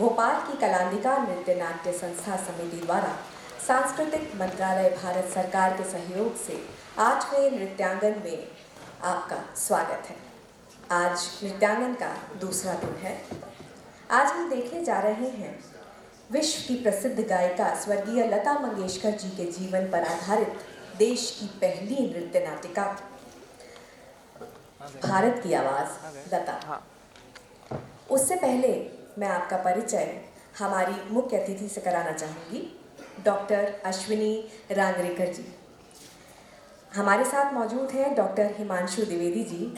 भोपाल की कलांदिका नृत्य नाट्य संस्था समिति द्वारा सांस्कृतिक मंत्रालय भारत सरकार के सहयोग से 8वें नृत्यांगन में आपका स्वागत है। आज नृत्यांगन का दूसरा दिन है। आज हम देखे जा रहे हैं विश्व की प्रसिद्ध गायिका स्वर्गीय लता मंगेशकर जी के जीवन पर आधारित देश की पहली नृत्य नाटिका भारत की आवाज लता। उससे पहले मैं आपका परिचय हमारी मुख्य अतिथि से कराना चाहूँगी, डॉक्टर अश्विनी रांगरेकर जी। हमारे साथ मौजूद हैं डॉक्टर हिमांशु द्विवेदी जी।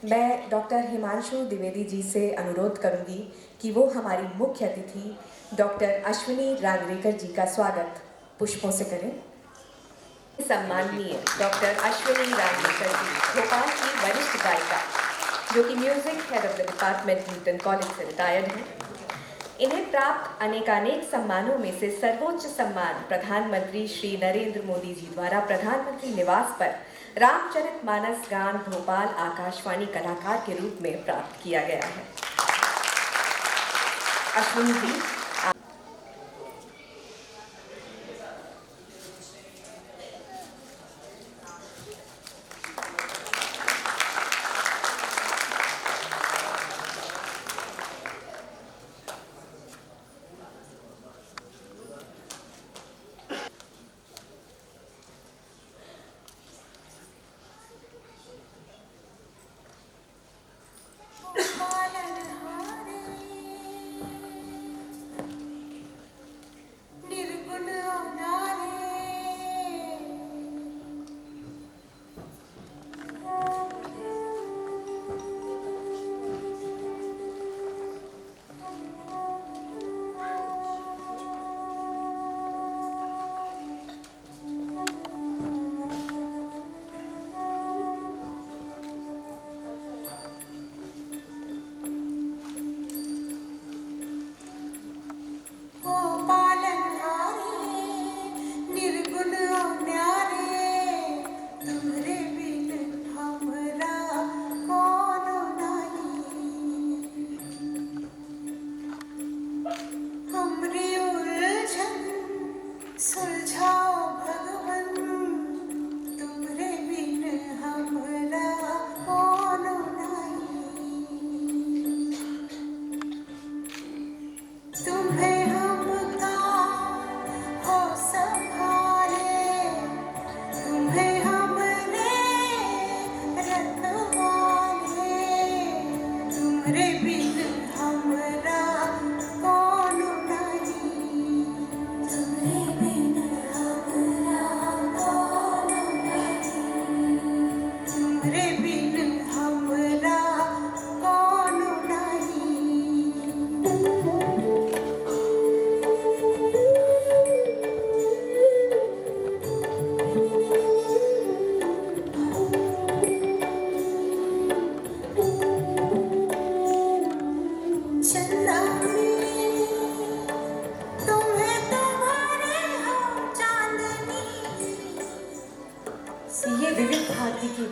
मैं डॉक्टर हिमांशु द्विवेदी जी से अनुरोध करूँगी कि वो हमारी मुख्य अतिथि डॉक्टर अश्विनी रांगरेकर जी का स्वागत पुष्पों से करें। सम्माननीय डॉक्टर अश्विनी रांगरेकर जी भोपाल की वरिष्ठ गायिका, जो कि music head of the department Newton college से रिटायर्ड हैं। इन्हें प्राप्त अनेकानेक सम्मानों में से सर्वोच्च सम्मान प्रधानमंत्री श्री नरेंद्र मोदी जी द्वारा प्रधानमंत्री निवास पर रामचरितमानस गान भोपाल आकाशवाणी कलाकार के रूप में प्राप्त किया गया है। अश्विनी जी,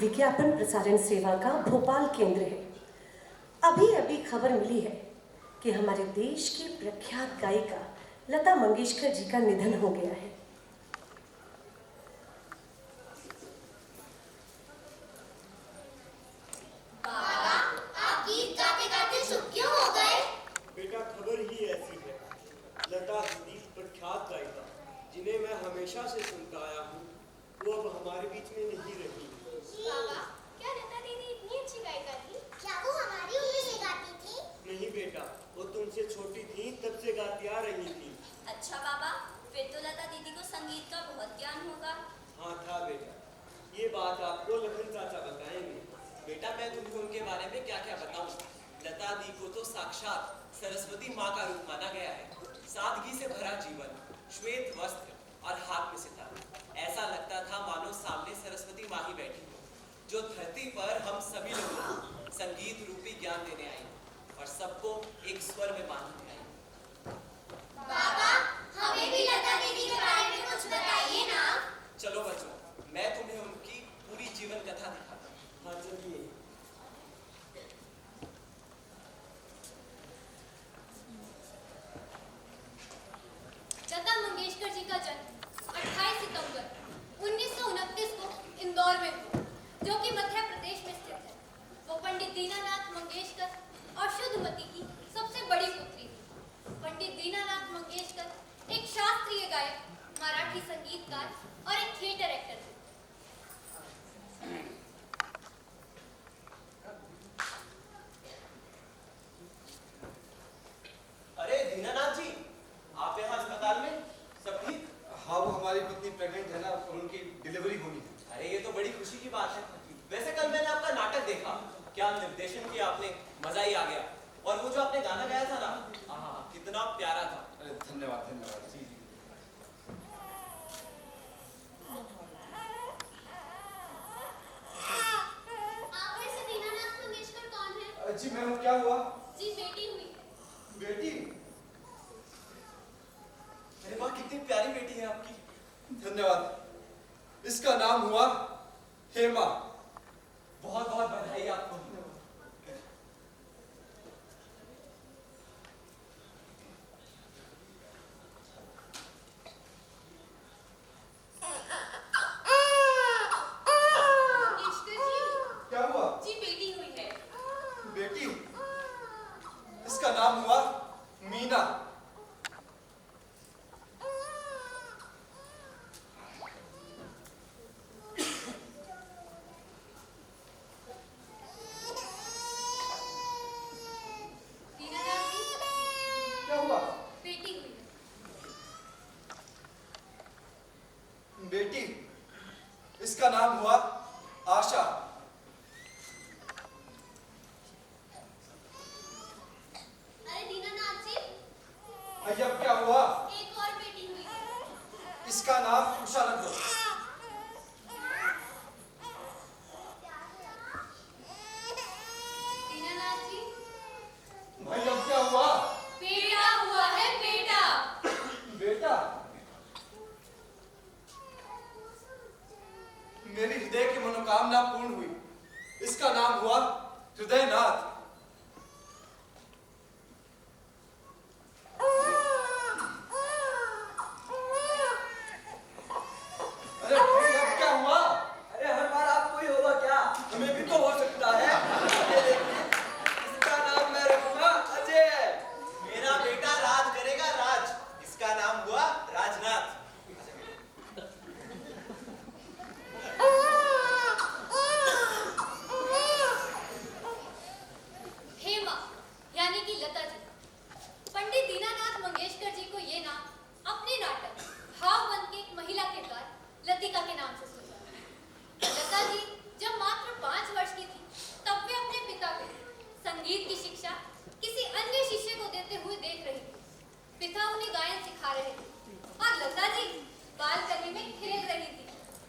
विज्ञापन प्रसारण सेवा का भोपाल केंद्र है। अभी अभी खबर मिली है कि हमारे देश की प्रख्यात गायिका लता मंगेशकर जी का निधन हो गया है। बाबा, आप गीत गाते गाते चुप क्यों हो गए? बेटा, खबर ही ऐसी है। लता दीदी प्रख्यात गायिका, जिन्हें मैं हमेशा से सुनता आया हूँ, वो अब हमारे बीच में नहीं रही। बाबा, क्या लता दीदी इतनी अच्छी गायिका थी? क्या वो हमारी उम्र से गाती थी? नहीं बेटा, वो तुमसे छोटी थी, तब से गाती आ रही थी। अच्छा बाबा, फिर तो लता दीदी को संगीत का बहुत ज्ञान होगा। हाँ था बेटा, ये बात आपको लखन चाचा बताएंगे। बेटा, मैं तुम्हें उनके बारे में क्या क्या बताऊं। लता दी को तो साक्षात सरस्वती माँ का रूप माना गया है। सादगी से भरा जीवन, श्वेत वस्त्र और हाथ में सितार। ऐसा लगता था मानो सामने सरस्वती माँ ही बैठी, जो धरती पर हम सभी लोगों को संगीत रूपी ज्ञान देने आई और सबको एक स्वर में बांधने आई। बाबा, हमें भी लता दीदी के बारे में कुछ बताइए ना। चलो बच्चों, मैं तुम्हें उनकी पूरी जीवन कथा दिखाता हूँ। हाँ चलिए। थिएटर एक्टर हूँ। अरे दीनानाथ जी, आप यहाँ अस्पताल में? सब ठीक? हाँ, वो हमारी पत्नी प्रेग्नेंट है ना और उनकी डिलीवरी होनी है। अरे ये तो बड़ी खुशी की बात है। वैसे कल मैंने आपका नाटक देखा, क्या निर्देशन किया आपने, मजा ही आ गया। और वो जो आपने गाना गाया था ना, आहा, कितना प्यारा था। अरे धन्यवाद धन्यवाद। जी जी। आप वैसे दीनानाथ मंगेशकर कौन है? जी मैं हूँ, क्या हुआ? जी बेटी हुई है। बेटी? अरे वाह, कितनी प्यारी बेटी है आपकी। धन्यवाद। इसका नाम हुआ हेमा। बहुत बहुत बधाई आपको। मंगेशकर जी, क्या हुआ? जी बेटी हुई है। बेटी? इसका नाम हुआ मीना। दीनानाथ जी, क्या हुआ? बेटी हुई है। बेटी? इसका नाम हुआ आशा। अरे दीनानाथ जी, भैया क्या हुआ? एक और बेटी हुई है। इसका नाम उषा रख दो। दीनानाथ जी, भैया क्या हुआ? बेटा हुआ है, बेटा। बेटा? मेरी हृदय की मनोकामना पूर्ण हुई। इसका नाम हुआ हृदयनाथ। अरे भैया क्या हुआ? अरे हर बार आपको ही होगा क्या? हमें भी तो हो सकता है। ये देखिए, इसका नाम मैं रखूंगा अजय। मेरा बेटा राज करेगा, राज। इसका नाम हुआ राजनाथ। हेमा यानी कि लता जी। पंडित दीनानाथ मंगेशकर जी को ये नाम अपने नाटक भावबंद के एक महिला किरदार लतिका के नाम से सुना। लता जी जब मात्र 5 वर्ष की थी, तब वे अपने पिता को संगीत की शिक्षा किसी अन्य शिष्य को देते हुए देख रही थी। पिता उन्हें गायन सिखा रहे थे और लता जी बालकनी में खेल रही थी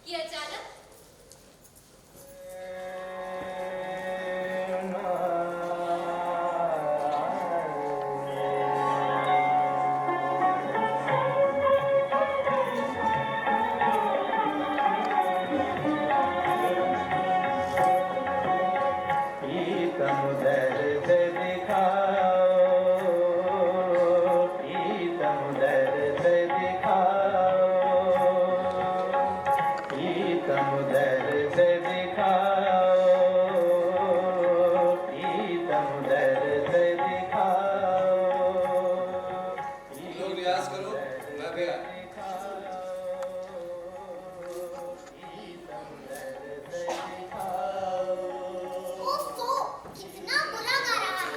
कि अचानक लोग रियाज करो, मैं गया। ओफो, कितना बुरा गा रहा है।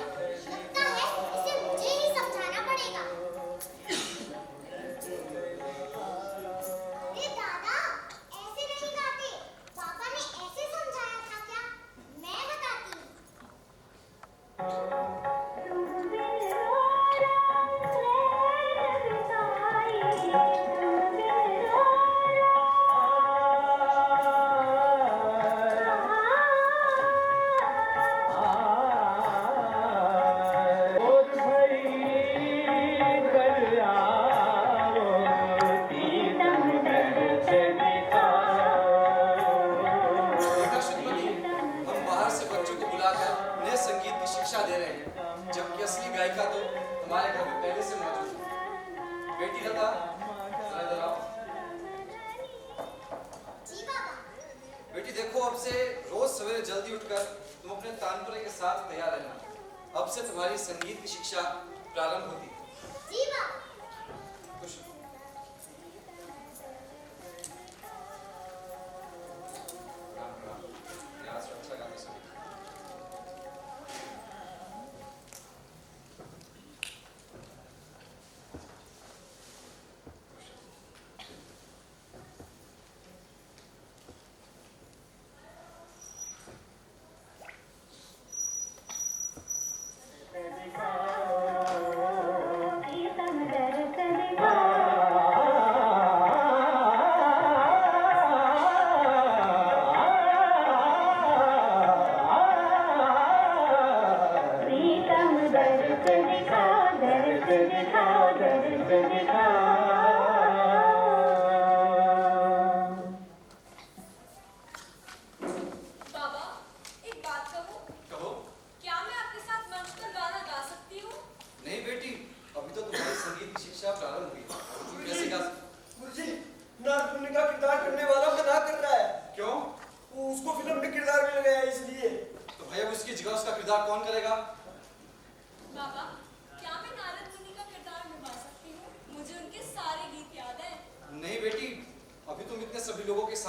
लगता है इसे मुझे ही समझाना पड़ेगा। अरे दादा, ऐसे नहीं गाते। पापा ने ऐसे समझाया था क्या? मैं बताती हूँ। देखा श्रीमती, हम बाहर से बच्चों को बुलाकर उन्हें संगीत की शिक्षा दे रहे हैं, जबकि असली गायिका तो हमारे घर में पहले से मौजूद है। बेटी लता, जरा इधर आओ। जी बाबा। बेटी देखो, अब से रोज सवेरे जल्दी उठकर तुम अपने तानपुरे के साथ तैयार रहना। अब से तुम्हारी संगीत की शिक्षा प्रारंभ होती है। जी बाबा। खुश।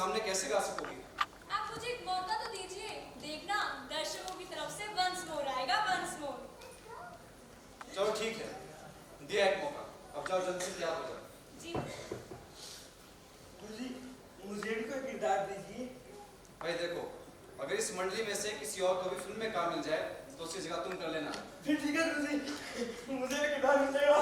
सामने कैसे गा सकोगी? आप मुझे एक मौका तो दीजिए, देखना दर्शकों की तरफ से वंस मोर आएगा, वंस मोर। चलो ठीक है, दिया एक मौका, अब जाओ जल्दी से तैयार हो जाओ। जी गुरुजी, मुझे भी कोई किरदार दीजिए। भाई देखो, अगर इस मंडली में से किसी और को भी फिल्म में काम मिल जाए तो उसकी जगह तुम कर लेना। फिर ठीक है गुरुजी, मुझे भी किरदार मिलेगा।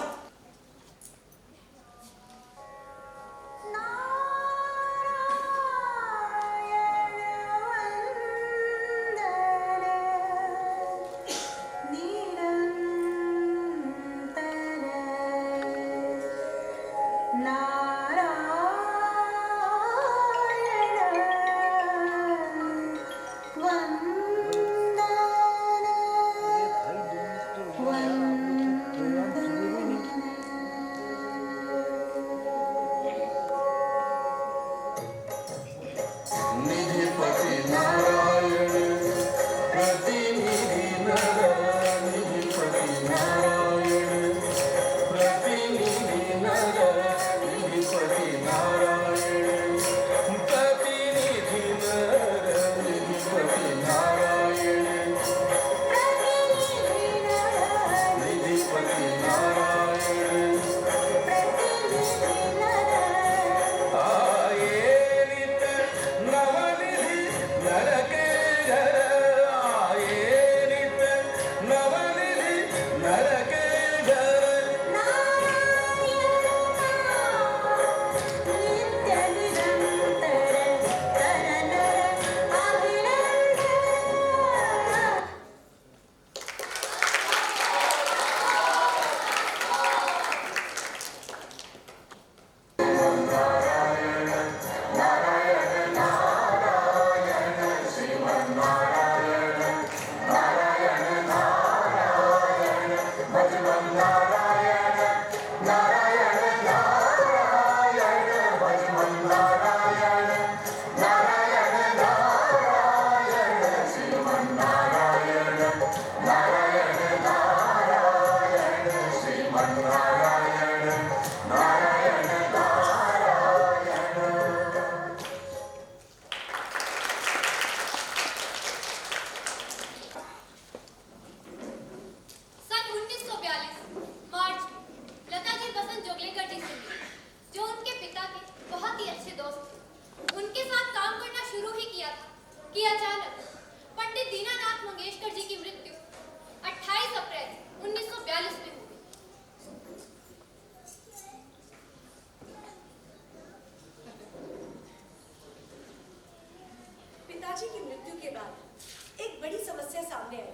पिताजी की मृत्यु के बाद एक बड़ी समस्या सामने आई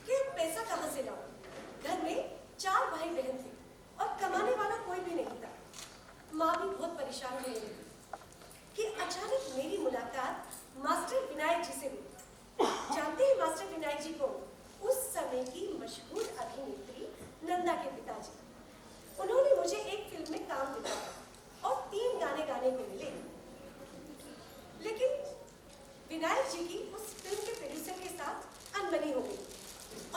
कि पैसा कहाँ से लाऊं। घर में 4 भाई बहन थे और कमाने वाला कोई भी नहीं था। माँ भी बहुत परेशान होने लगी कि अचानक मेरी मुलाकात मास्टर विनायक जी से हुई। जानते हैं मास्टर विनायक जी को? उस समय की मशहूर अभिनेत्री नंदा के पिताजी। उन्होंने मुझे एक फिल्म में काम दिया और 3 गाने गाने को मिले। लेकिन विनायक जी की उस फिल्म के प्रोड्यूसर के साथ अनबनी हो गई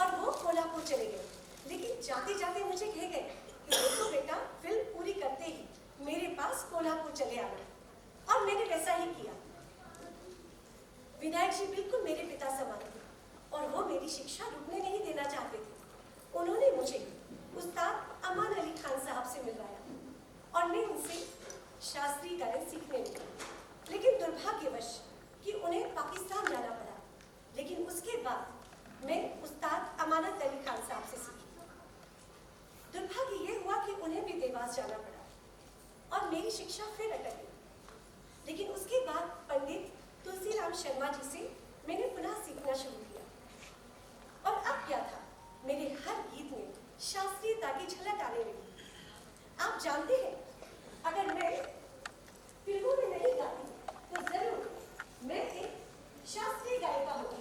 और वो कोल्हापुर चले गए। लेकिन जाते जाते मुझे कह गए कि देखो बेटा, फिल्म पूरी करते ही मेरे पास कोल्हापुर चले आना। और मैंने वैसा ही किया। विनायक जी बिल्कुल मेरे पिता समान थे और वो मेरी शिक्षा रुकने नहीं देना चाहते थे। उन्होंने मुझे उस्ताद अमान अली खान साहब से मिलवाया और मैं उनसे शास्त्रीय गायन सीखने लगी। लेकिन दुर्भाग्यवश कि उन्हें पाकिस्तान जाना पड़ा। लेकिन उसके बाद मैं उस्ताद अमानत अली खान साहब से सीखी। दुर्भाग्य ये हुआ कि उन्हें भी देवास जाना पड़ा और मेरी शिक्षा फिर अटक गई। लेकिन उसके बाद पंडित तुलसीराम शर्मा जी से मैंने पुनः सीखना शुरू किया। और अब क्या था, मेरे हर गीत में शास्त्रीयता की झलक आने लगी। आप जानते हैं, अगर मैं फिल्मों में नहीं गाती तो जरूर मैं एक शास्त्रीय गायिका होगी।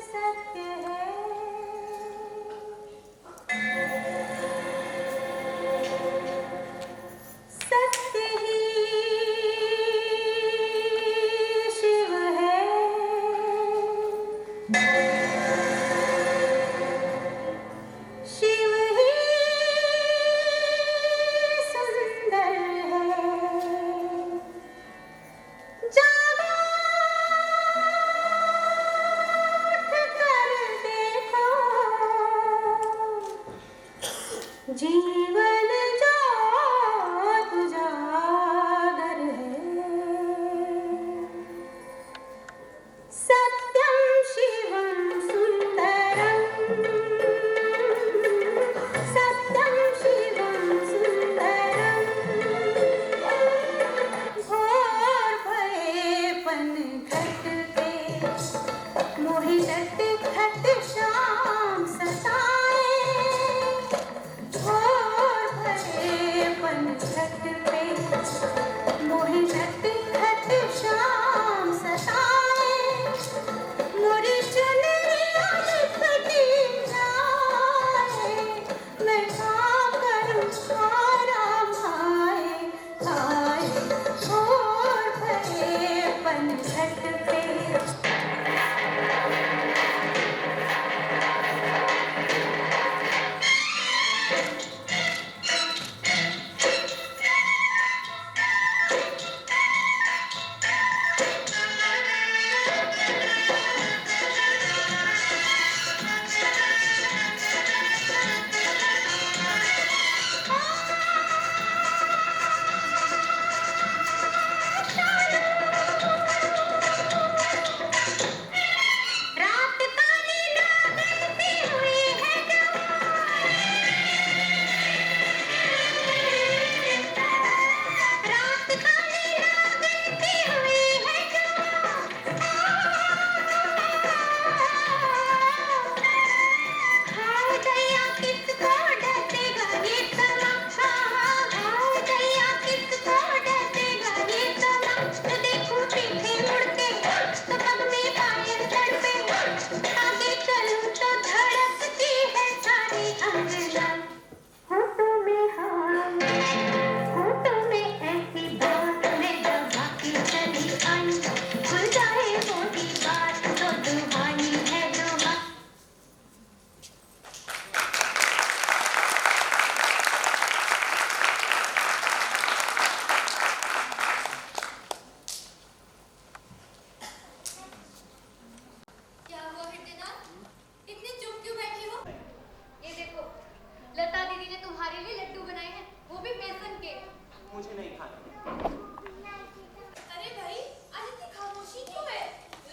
सत्य है, सत्य ही शिव है। जीवन जोत उजागर है, सत्यम शिवम सुंदरम, सत्यम शिवम सुंदरम, घोर भये पनघट पे मोहित खट श्याम सताए, घोर भये पनघट पे मोहित खट श्याम सताए, मोरी चुनरिया लिपटी जाए, मैं क्या करूं खारा भाए खाए, घोर भये पनघट पे। रात काली रागती हुई है जब, रात काली रागती हुई है जब, हाय दैया किसको डसेगा ये तमाशा, हाय दैया किसको डसेगा ये तमाशा, तो देखूं पीछे मुड़ के तो पग में पायल तड़पे, आगे चलूं तो धड़कती है सारी अंगना, होठों में हाँ, होठों में ऐसी बात मैं दबा के चली आई, खुल जाए मोटी बात तो दुहाई है दुआ। क्या हुआ हृदयनाथ? इतनी चुप क्यों बैठी हो? ये देखो, लता दीदी ने तुम्हारे लिए लड्डू बनाए हैं, वो भी बेसन के। मुझे नहीं खाना। अरे भाई, आज इतनी खामोशी क्यों है?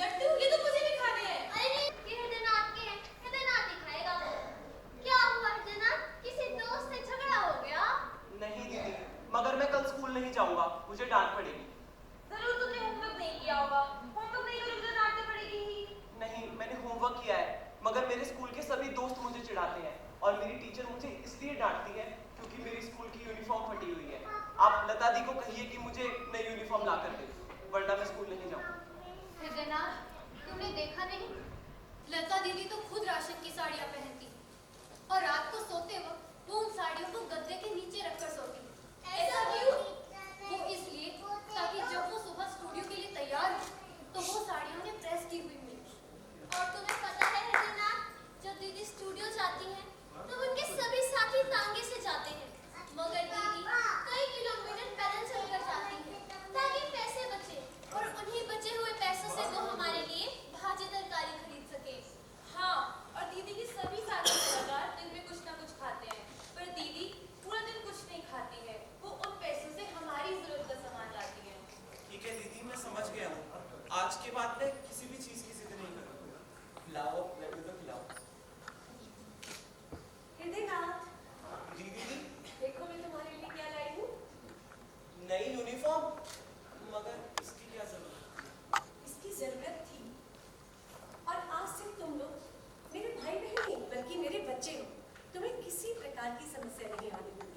लड्डू ये तो मुझे भी खाने हैं। अरे नहीं, ये हृदयनाथ के हैं, हृदयनाथ ही खाएगा वो। क्या हुआ हृदयनाथ? किसी दोस्त से झगड़ा हो गया? नहीं दीदी, मगर मैं कल स्कूल नहीं जाऊंगा, मुझे डांट पड़ेगी। जरूर तुमने होमवर्क नहीं किया होगा। होमवर्क नहीं करोगे तो डांट तो पड़ेगी ही। नहीं, मैंने होमवर्क किया है, मगर मेरे स्कूल के सभी दोस्त मुझे चिढ़ाते हैं और मेरी टीचर मुझे इसलिए डांटती है क्योंकि मेरी स्कूल की यूनिफॉर्म फटी हुई है। आप लता दी को कहिए कि मुझे नई यूनिफॉर्म ला कर दे, वरना मैं स्कूल नहीं जाऊंगा। हृदयनाथ, तुमने देखा नहीं? लता दीदी तो खुद राशन की साड़ियाँ पहनती और रात को सोते वक्त वो उन साड़ियों को गद्दे के नीचे रखकर सोती। ऐसा क्यों? वो इसलिए ताकि जब वो सुबह स्टूडियो के लिए तैयार हो तो वो साड़ियों ने प्रेस की हुई मिले। और तुम्हें पता है हृदयनाथ, जब दीदी स्टूडियो जाती हैं, तो उनके सभी साथी तांगे से जाते हैं, मगर दीदी कई किलोमीटर पैदल चलकर जाती हैं, ताकि पैसे बचे और उन्हीं बचे हुए पैसों से वो हमारे लिए भाजी तरकारी खरीद सके। हाँ, और दीदी के सभी साथी कलाकार दिन में कुछ ना कुछ खाते हैं, पर दीदी पूरा दिन कुछ नहीं खाती है। वो उन पैसों से हमारी जरूरत का सामान लाती है। ठीक है दीदी, मैं समझ गया हूँ। आज के बाद मैं किसी भी चीज की जिद नहीं करूंगा। खिलाओ, लड्डू तो खिलाओ। हृदयनाथ, जी दीदी, देखो मैं तुम्हारे लिए क्या लाई हूँ। नई यूनिफॉर्म, मगर इसकी क्या जरूरत? इसकी जरूरत थी और आज से तुम लोग मेरे भाई बहन नहीं बल्कि मेरे बच्चे हो, तुम्हें किसी प्रकार की समस्या नहीं आने दूंगी।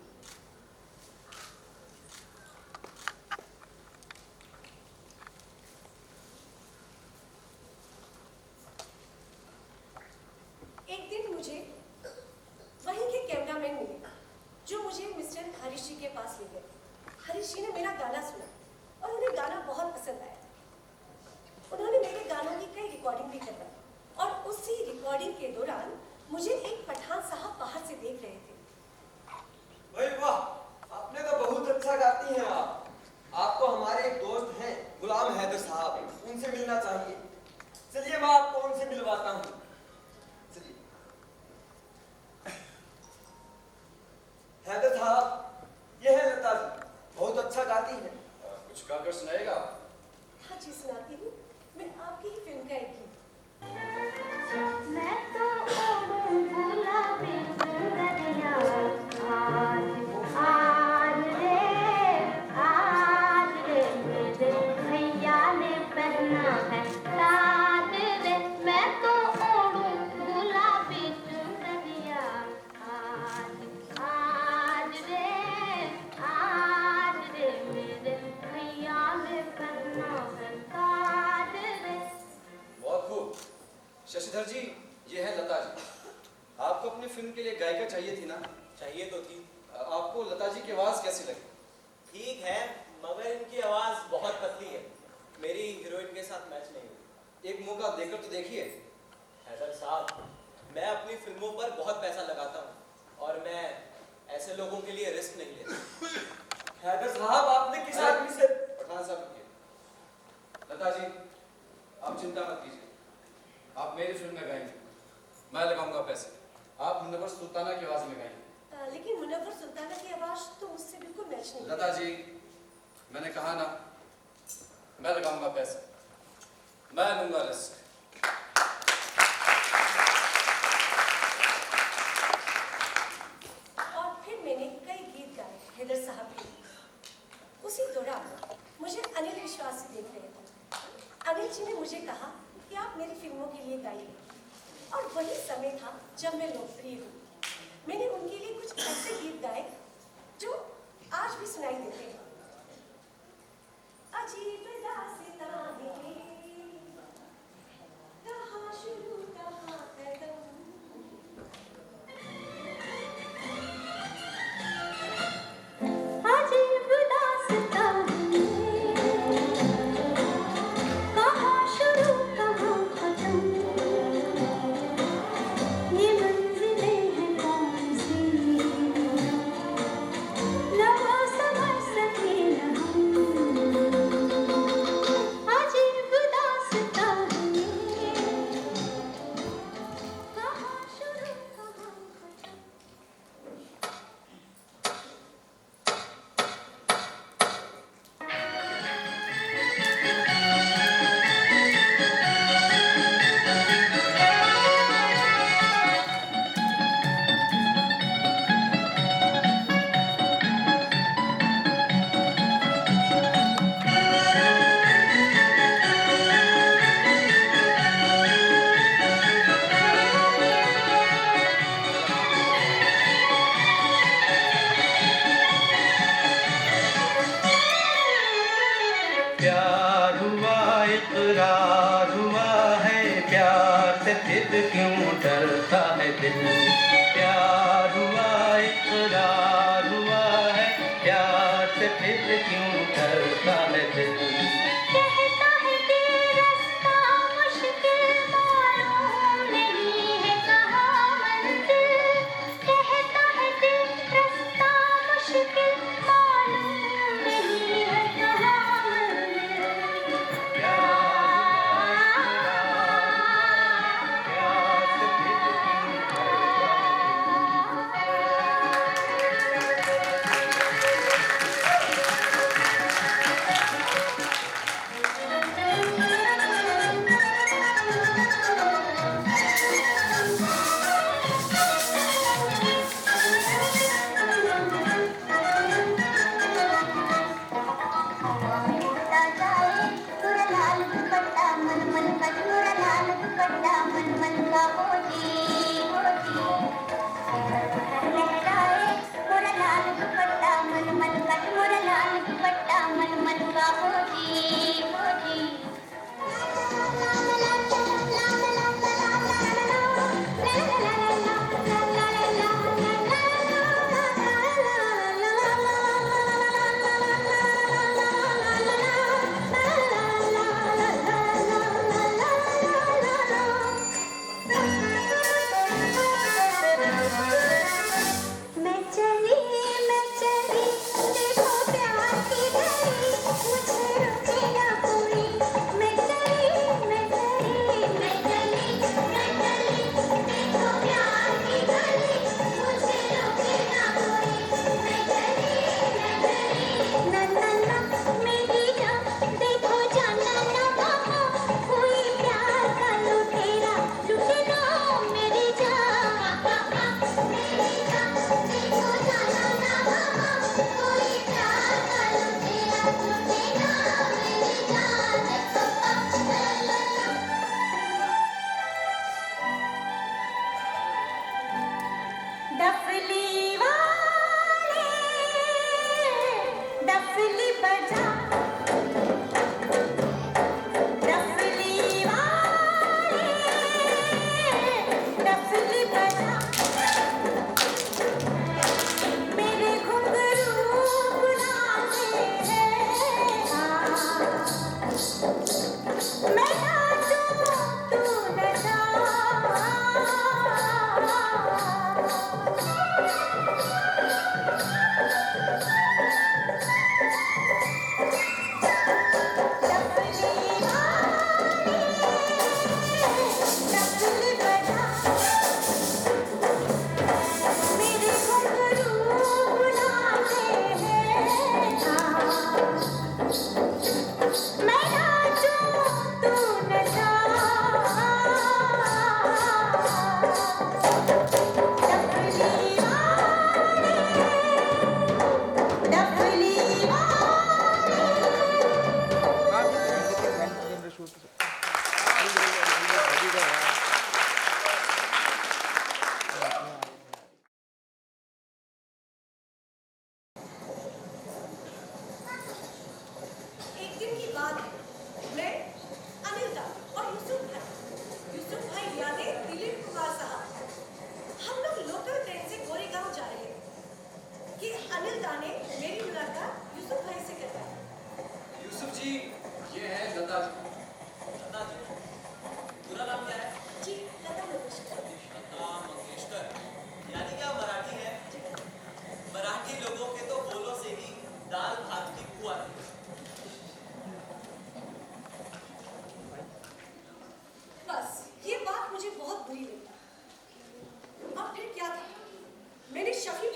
एक दिन मुझे वहीं के कैमरामैन मिले जो मुझे मिस्टर हरीश जी के पास ले गए। हरीश जी ने मेरा गाना सुना और उन्हें गाना बहुत पसंद आया। उन्होंने मेरे गानों की कई रिकॉर्डिंग भी करवाई और उसी रिकॉर्डिंग के दौरान मुझे एक पठान साहब बाहर से देख रहे थे। भाई वाह, आपने तो बहुत अच्छा गाती हैं आप। आपको हमारे एक दोस्त हैं गुलाम हैदर साहब, उनसे मिलना चाहिए। चलिए मैं आपको उनसे मिलवाता हूँ। चलिए। गायिका चाहिए थी ना? चाहिए तो थी। आपको लता जी की आवाज कैसी लगी? ठीक है, मगर इनकी आवाज बहुत पतली है, मेरी हीरोइन के साथ मैच नहीं हुई। एक मौका देकर तो देखिए। हैदर साहब, मैं अपनी फिल्मों पर बहुत पैसा लगाता हूँ और मैं ऐसे लोगों के लिए रिस्क नहीं लेता। हैदर साहब, आपने किस आदमी से? पठान साहब रुकिए। लता जी, आप चिंता मत कीजिए, आप मेरी फिल्म में गाएंगे, मैं लगाऊंगा पैसे। आप मुनव्वर सुल्ताना की आवाज में गाएंगे। लेकिन मुनव्वर सुल्ताना की आवाज तो मुझसे बिल्कुल मैच नहीं। लता जी, मैंने कहा ना, मैं लगाऊंगा पैसे, मैं लूंगा रिस्क। और फिर मैंने कई गीत गाए हैदर साहब के लिए। उसी दौरान मुझे अनिल विश्वास से देख रहे थे। अनिल जी ने मुझे कहा कि आप मेरी फिल्मों के लिए गाइए, और वही समय था जब मैं लोकप्रिय हुई। मैंने उनके लिए कुछ ऐसे गीत गाए जो आज भी सुनाई देते हैं। अजीब दास्तान कहाँ शुरू कहाँ खत्म, अजीब दास्तान कहाँ शुरू कहाँ खत्म, ये मंजिलें हैं कौन सी, लगा समझ सके न हम। अजीब दास्तान कहाँ शुरू कहाँ खत्म। प्यार हुआ इकरार हुआ है, प्यार से फिर क्यों डरता है दिल। प्यार हुआ इकरार हुआ है, प्यार से फिर क्यों डरता है दिल। कहता है कि रास्ता मुश्किल मालूम नहीं है कहाँ मंजिल, कहता है कि रास्ता मुश्किल मालूम नहीं है कहाँ मंजिल। प्यार से फिर क्यों डरता मिलता जाए तुरा लाल दुपट्टा मन मन का, तुरा लाल दुपट्टा मन मन का होजी लहराए तुरा लाल दुपट्टा मन मन का, तुरा लाल दुपट्टा मन मन का होजी।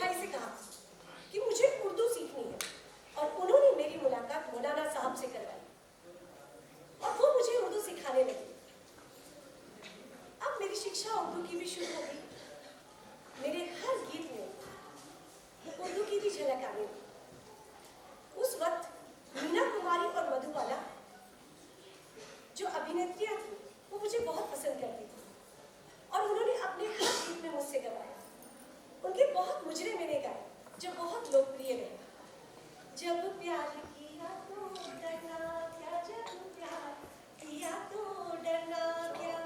भाई से कहा कि मुझे उर्दू सीखनी है और उन्होंने मेरी मुलाकात मौलाना साहब से करवाई और वो मुझे उर्दू सिखाने लगे। अब मेरी शिक्षा उर्दू की भी शुरू हो गई। मेरे हर गीत में उर्दू की भी झलक आने लगी। उस वक्त मीना कुमारी और मधुबाला जो अभिनेत्रियां थी वो मुझे बहुत पसंद करती थी और उन्होंने अपने हर गीत में मुझसे गवाया। उनके बहुत मुजरे मैंने गाए जो बहुत लोकप्रिय रहे। जब प्यार किया तो डरना क्या, जब प्यार किया तो डरना क्या।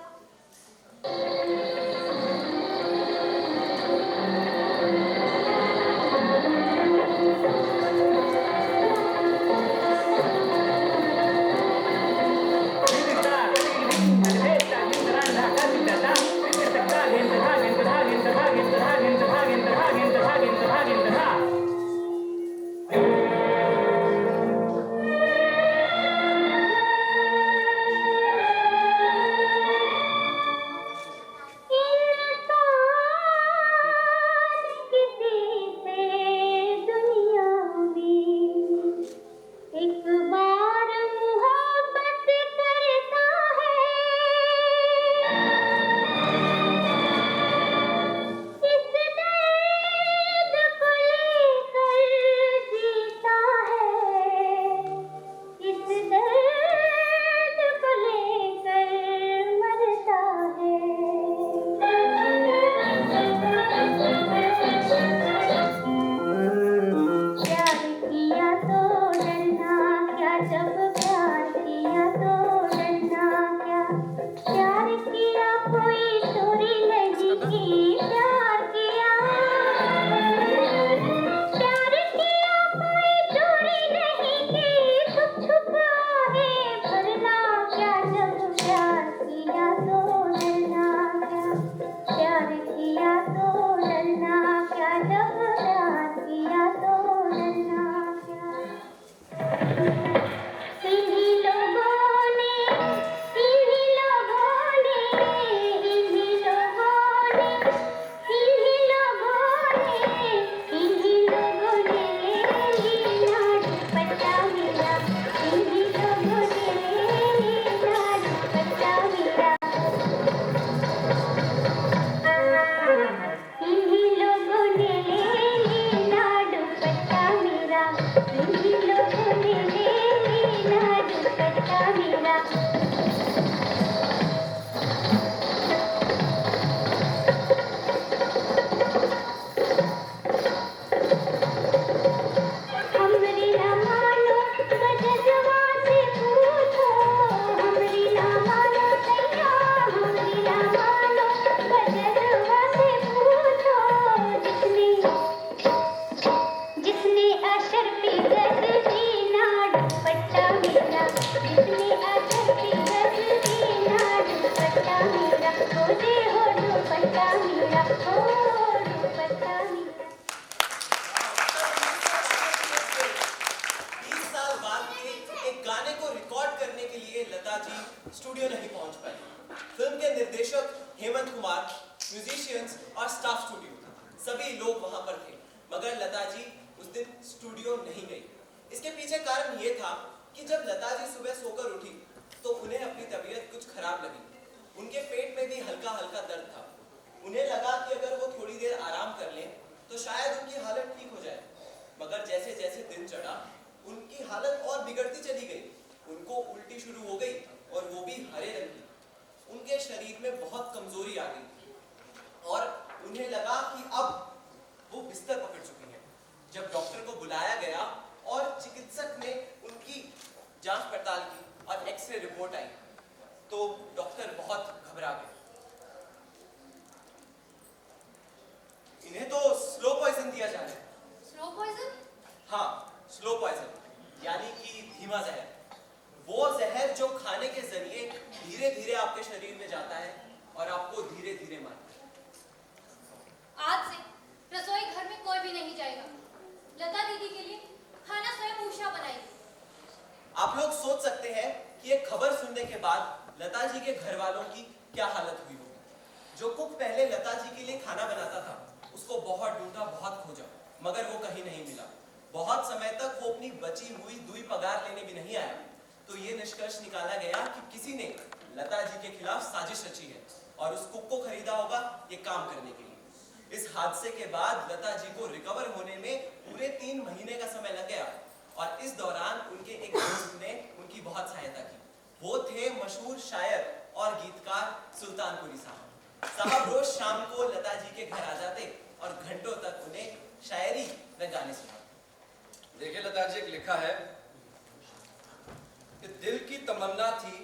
स्टूडियो नहीं पहुंच पाए। फिल्म के निर्देशक हेमंत कुमार, म्यूजिशियंस और स्टाफ स्टूडियो सभी लोग वहां पर थे, मगर लता जी उस दिन स्टूडियो नहीं गई। इसके पीछे कारण ये था कि जब लता जी सुबह सोकर उठी तो उन्हें अपनी तबीयत कुछ खराब लगी। उनके पेट में भी हल्का हल्का दर्द था। उन्हें लगा कि अगर वो थोड़ी देर आराम कर लें तो शायद उनकी हालत ठीक हो जाए, मगर जैसे जैसे दिन चढ़ा उनकी हालत और बिगड़ती चली गई। उनको उल्टी शुरू हो गई और वो भी हरे रंग की। उनके शरीर में बहुत कमजोरी आ गई और उन्हें लगा कि अब वो बिस्तर पकड़ चुकी हैं। जब डॉक्टर को बुलाया गया और चिकित्सक ने उनकी जांच पड़ताल की और एक्सरे रिपोर्ट आई तो डॉक्टर बहुत घबरा गए। इन्हें तो स्लो पॉइजन दिया जा रहा है। Slow poison? हाँ, स्लो पॉइजन यानी कि धीमा जहर। वो जहर जो खाने के जरिए धीरे धीरे आपके शरीर में जाता है और आपको धीरे धीरे मारता है। आज से रसोई घर में कोई भी नहीं जाएगा। लता दीदी के लिए खाना स्वयं उषा बनाएगी। आप लोग सोच सकते हैं कि ये खबर सुनने के बाद लता जी के घर वालों की क्या हालत हुई होगी। जो कुक पहले लता जी के लिए खाना बनाता था उसको बहुत ढूंढा, बहुत खोजा, मगर वो कहीं नहीं मिला। बहुत समय तक वो अपनी बची हुई दुई पगार लेने भी नहीं आया। तो ये निष्कर्ष निकाला गया कि किसी ने लता जी के खिलाफ साजिश रची है और उस कुक को खरीदा होगा ये काम करने के लिए। इस हादसे के बाद लता जी को रिकवर होने में पूरे 3 महीने का समय लग गया और इस दौरान उनके एक दोस्त ने उनकी बहुत सहायता की। वो थे मशहूर शायर और गीतकार सुल्तानपुरी साहब। साहब रोज शाम को लता जी के घर आ जाते और घंटों तक उन्हें शायरी व गाने सुनाते। देखिए लता जी, एक लिखा है कि दिल की तमन्ना थी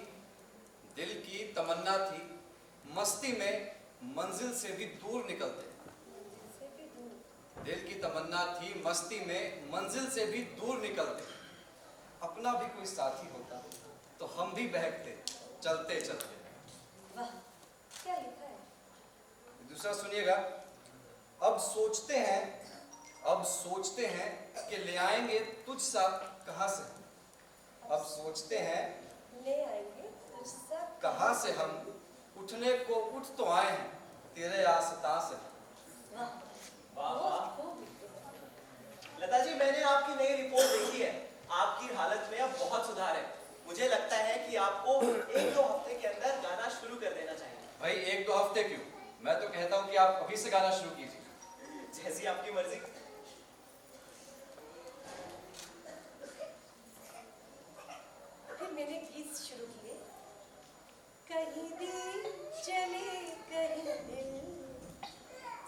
मस्ती में मंजिल से भी दूर निकलते। दिल की तमन्ना थी मस्ती में मंजिल से भी दूर निकलते। अपना भी कोई साथी होता तो हम भी बहकते चलते चलते। वाह, क्या लिखा है? दूसरा सुनिएगा। अब सोचते हैं कि ले आएंगे तुझ सा कहां से। अब सोचते हैं ले आएंगे तुझसा कहां से हम, उठने को उठ तो आए हैं तेरे आस्था से। वाह, वाह बहुत वाह। खूब। लता जी, मैंने आपकी नई रिपोर्ट देखी है। आपकी हालत में अब बहुत सुधार है। मुझे लगता है कि आपको 1-2 हफ्ते के अंदर गाना शुरू कर देना चाहिए। भाई 1-2 हफ्ते क्यों, मैं तो कहता हूं कि आप अभी से गाना शुरू कीजिए। जैसी आपकी मर्जी। फिर मैंने गीत शुरू किए। कहीं दिल चले कहीं दिल,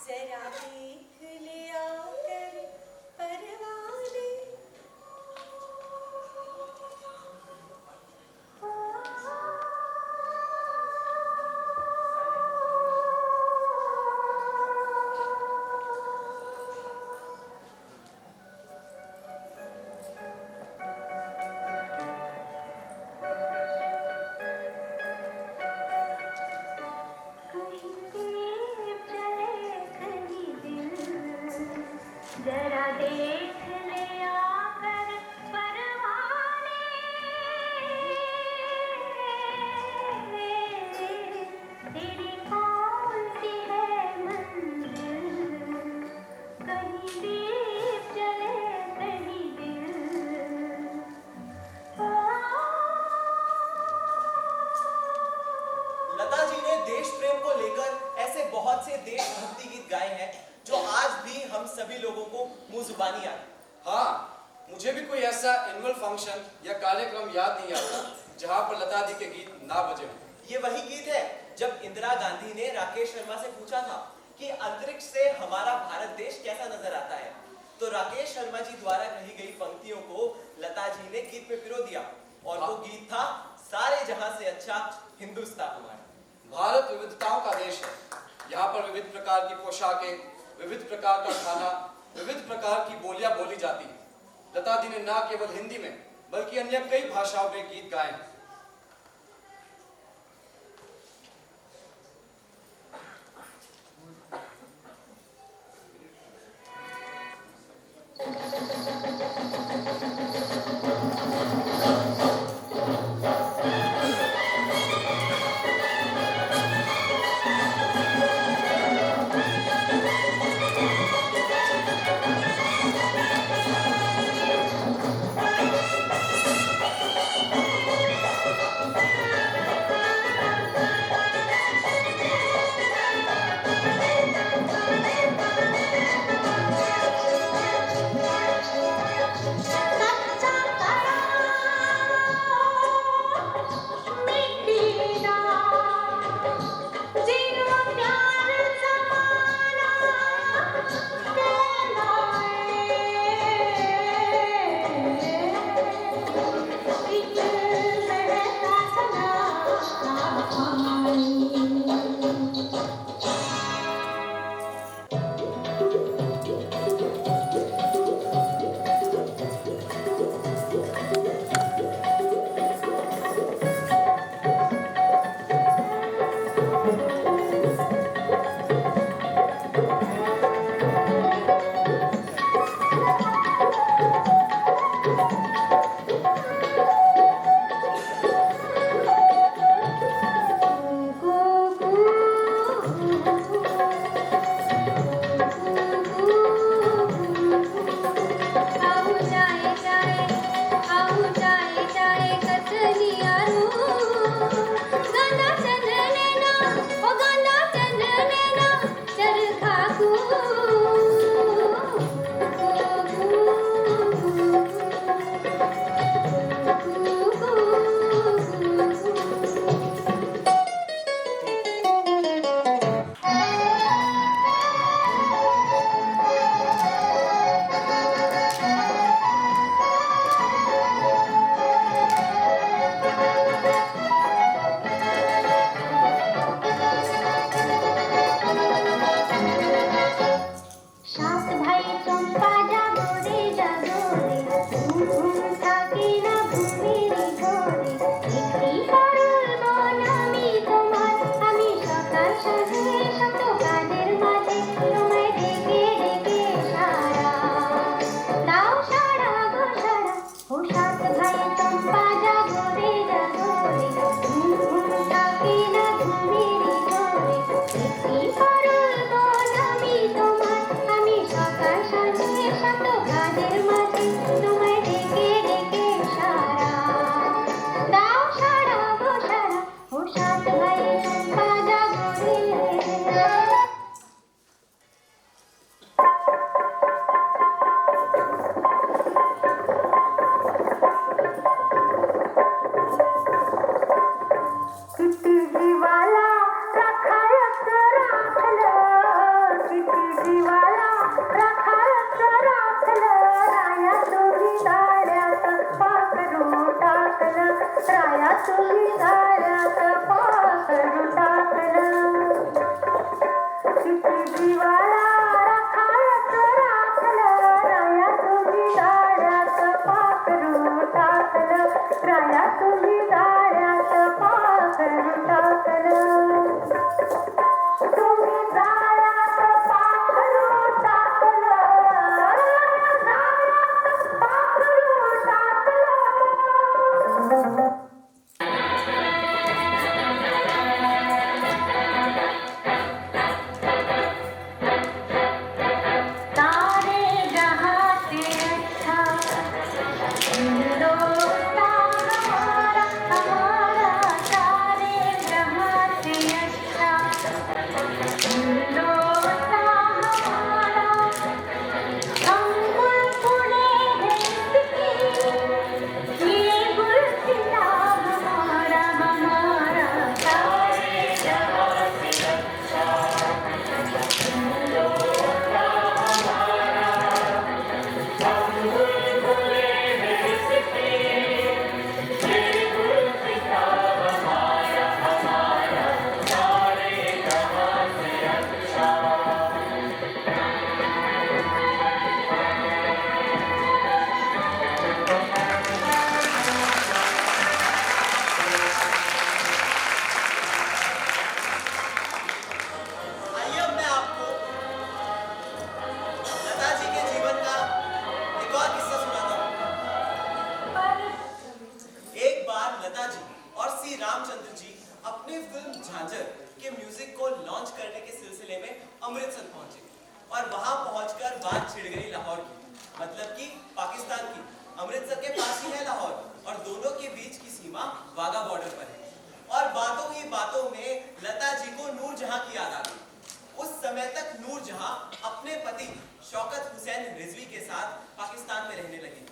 जरा देख ले आकर परवाने। जरा देख ले आकर परवाने, तेरी कौन सी है मंजिल, कहीं दीप जले कहीं दिल। लता जी ने देश प्रेम को लेकर ऐसे बहुत से देशभक्ति गीत गाए हैं जो आज भी हम सभी लोगों को मुंह जुबानी आते। हाँ, मुझे भी कोई ऐसा एनुअल फंक्शन या कार्यक्रम याद नहीं आता जहां पर लता दी के गीत ना बजे हों। ये वही गीत है जब इंदिरा गांधी ने राकेश शर्मा से पूछा था कि अंतरिक्ष से हमारा भारत देश कैसा नजर आता है, तो राकेश शर्मा जी द्वारा कही गई पंक्तियों को लता जी ने गीत में पिरो दिया और वो गीत था सारे जहां से अच्छा हिंदुस्तान हमारा। भारत विविधताओं का देश है। यहाँ पर विविध प्रकार की पोशाकें, विविध प्रकार का खाना, विविध प्रकार की बोलियां बोली जाती हैं। लता दी ने ना केवल हिंदी में बल्कि अन्य कई भाषाओं में गीत गाए हैं। সাত ভাই চম্পা জাগো রে ঘুম ঘুম থাকে না ঘুমের ঘরে একটি পারুল বন আমি তোমার আমি সকাল সাজে শত কাজের মাঝে তোমায় ডেকে ডেকে সারা দাও সারা গো সারা ও সাত ভাই চম্পা জাগো রে ঘুম ঘুম থাকে না ঘুমের ঘরে একটি পারুল বন আমি তোমার আমি সকাল সাজে শত কাজের মাঝে তোমায় ডেকে ডেকে সারা দাও সারা গো সারা ও সাত ভাই চম্পা জাগো রে किती जीवाला राखायच राखलं किती जीवाला राखायच राखलं राया तुम्ही जाळ्यात पाखरू टाकलं राया तुम्ही जाळ्यात पाखरू टाकलं किती जीवाला राखायच राखलं राया तुम्ही जाळ्यात पाखरू टाकलं राया तुम्ही जाळ्यात पाखरू टाकलं तुम्ही जाळ्यात पाखरू टाकलं राया जाळ्यात पाखरू टाकलं तारे जहाँ से अच्छा हिंदुस्तान हमारा हमारा तारे जहाँ से अच्छा हिंदुस्तान हमारा हम गुल पुणे हैं इसकी ये गुल खिला हमारा हमारा तारे जहाँ से अच्छा आइए अब मैं आपको लता जी के जीवन का एक और किस्सा सुनाता हूँ। एक बार लता जी और सी रामचंद्र जी अपनी फिल्म झांझर के म्यूजिक को लॉन्च करने के सिलसिले में अमृतसर पहुंचे और वहां पहुंचकर बात छिड़ गई लाहौर की, मतलब कि पाकिस्तान की। अमृतसर के पास ही है लाहौर और दोनों के बीच की सीमा वाघा बॉर्डर पर है। और बातों ही बातों में लता जी को नूरजहां की याद आ गई। उस समय तक नूरजहां अपने पति शौकत हुसैन रिजवी के साथ पाकिस्तान में रहने लगी।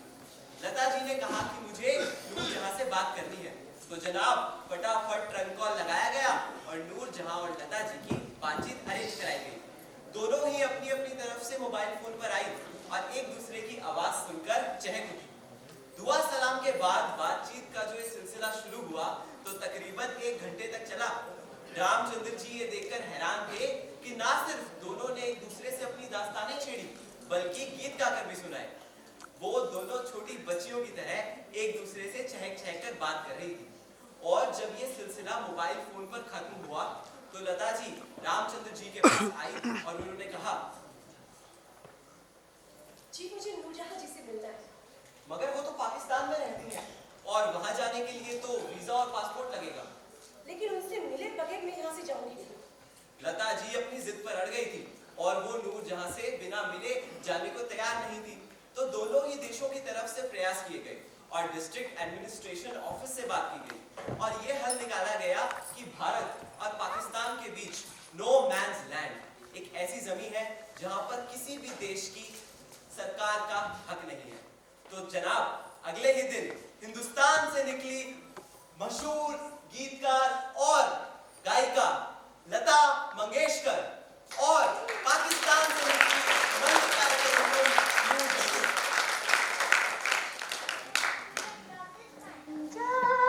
लता जी ने कहा कि मुझे नूरजहां से बात करनी है, तो जनाब फटाफट ट्रंक कॉल लगाया गया और नूरजहां और लता जी की बातचीत अरेंज कराई गई। दोनों ही अपनी अपनी तरफ से मोबाइल फोन पर आई और एक दूसरे की आवाज सुनकर चहक उठी। दुआ सलाम के बाद बातचीत का जो ये सिलसिला शुरू हुआ तो तकरीबन 1 घंटे तक चला। रामचंद्र जी ये देखकर हैरान थे कि ना सिर्फ दोनों ने एक दूसरे से अपनी दास्तानें छेड़ी बल्कि गीत गाकर भी सुनाए। वो दोनों छोटी बच्चियों की तरह एक दूसरे से चहक चहक कर बात कर रही थी। और जब ये सिलसिला मोबाइल फोन पर खत्म हुआ तो लता जी रामचंद्र जी के पास आई और उन्होंने कहा, जी मुझे नूरजहां जी से मिलना है। मगर वो तो पाकिस्तान में रहती हैं और वहां जाने के लिए तो वीजा और पासपोर्ट लगेगा। लेकिन उनसे मिले बगैर मैं यहाँ से जाऊंगी नहीं। लता जी अपनी जिद पर अड़ गई थी और वो नूरजहां से बिना मिले जाने को तैयार नहीं थी। तो दोनों ही देशों की तरफ से प्रयास किए गए और डिस्ट्रिक्ट एडमिनिस्ट्रेशन ऑफिस से बात की गई और ये हल निकाला गया कि भारत और पाकिस्तान के बीच नो मैन्स लैंड, एक ऐसी जमीन है जहां पर किसी भी देश की सरकार का हक नहीं है। तो जनाब अगले ही दिन हिंदुस्तान से निकली मशहूर गीतकार और गायिका लता मंगेशकर और पाकिस्तान से निकली मंच कार्यक्रम जागरे